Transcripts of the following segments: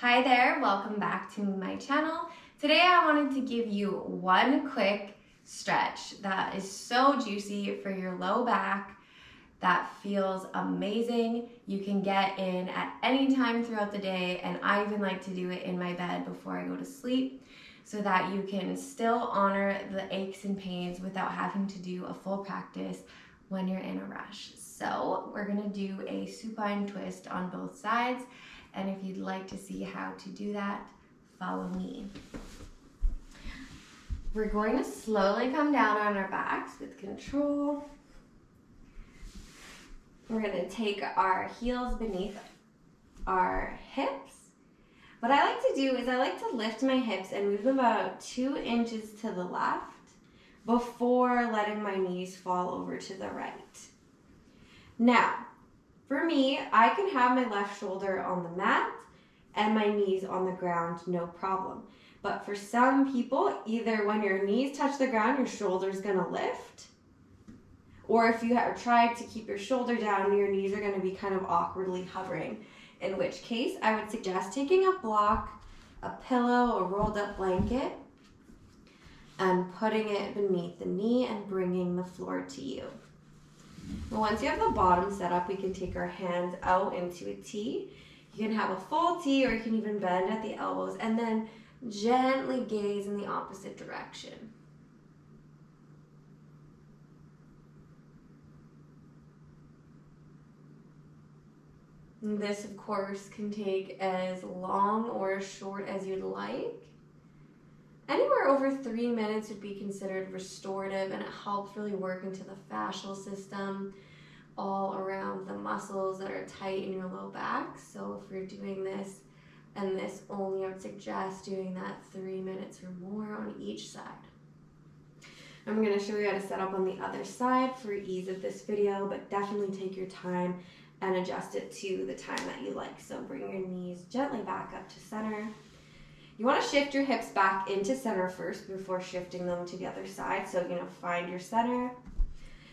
Hi there, welcome back to my channel. Today I wanted to give you one quick stretch that is so juicy for your low back that feels amazing. You can get in at any time throughout the day, and I even like to do it in my bed before I go to sleep so that you can still honor the aches and pains without having to do a full practice when you're in a rush. So we're gonna do a supine twist on both sides. And if you'd like to see how to do that, follow me. We're going to slowly come down on our backs with control. We're going to take our heels beneath our hips. What I like to do is I like to lift my hips and move them about 2 inches to the left before letting my knees fall over to the right. Now, for me, I can have my left shoulder on the mat and my knees on the ground, no problem. But for some people, either when your knees touch the ground, your shoulder's gonna lift, or if you have tried to keep your shoulder down, your knees are gonna be kind of awkwardly hovering. In which case, I would suggest taking a block, a pillow, a rolled up blanket, and putting it beneath the knee and bringing the floor to you. Once you have the bottom set up, we can take our hands out into a T. You can have a full T, or you can even bend at the elbows and then gently gaze in the opposite direction. And this, of course, can take as long or as short as you'd like. Anywhere over 3 minutes would be considered restorative, and it helps really work into the fascial system all around the muscles that are tight in your low back. So if you're doing this and this only, I would suggest doing that 3 minutes or more on each side. I'm going to show you how to set up on the other side for ease of this video, but definitely take your time and adjust it to the time that you like. So bring your knees gently back up to center. You want to shift your hips back into center first before shifting them to the other side. So, find your center,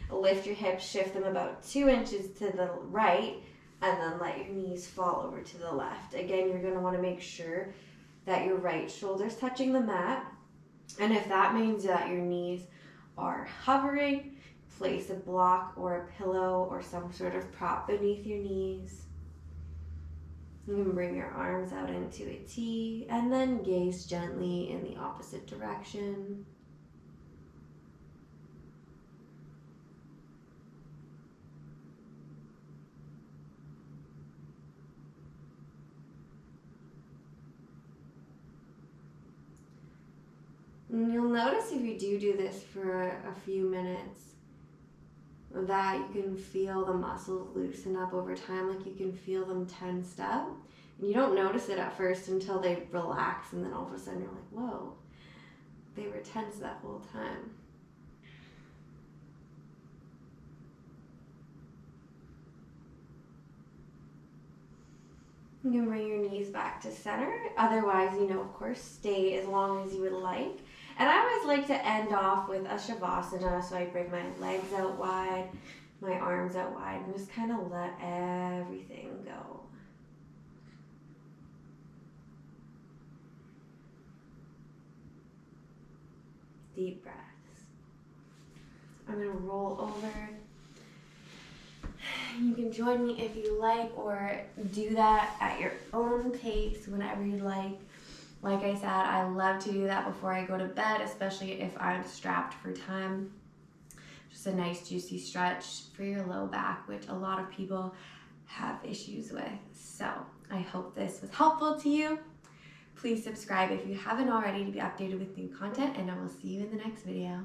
lift your hips, shift them about 2 inches to the right, and then let your knees fall over to the left. Again, you're going to want to make sure that your right shoulder's touching the mat. And if that means that your knees are hovering, place a block or a pillow or some sort of prop beneath your knees. You can bring your arms out into a T and then gaze gently in the opposite direction. And you'll notice if you do this for a few minutes that you can feel the muscles loosen up over time, like you can feel them tensed up. And you don't notice it at first until they relax, and then all of a sudden you're like, whoa, they were tense that whole time. You can bring your knees back to center. Otherwise, of course, stay as long as you would like. And I always like to end off with a shavasana, so I bring my legs out wide, my arms out wide, and just kind of let everything go. Deep breaths. I'm going to roll over. You can join me if you like, or do that at your own pace whenever you like. Like I said, I love to do that before I go to bed, especially if I'm strapped for time. Just a nice juicy stretch for your low back, which a lot of people have issues with. So I hope this was helpful to you. Please subscribe if you haven't already to be updated with new content, and I will see you in the next video.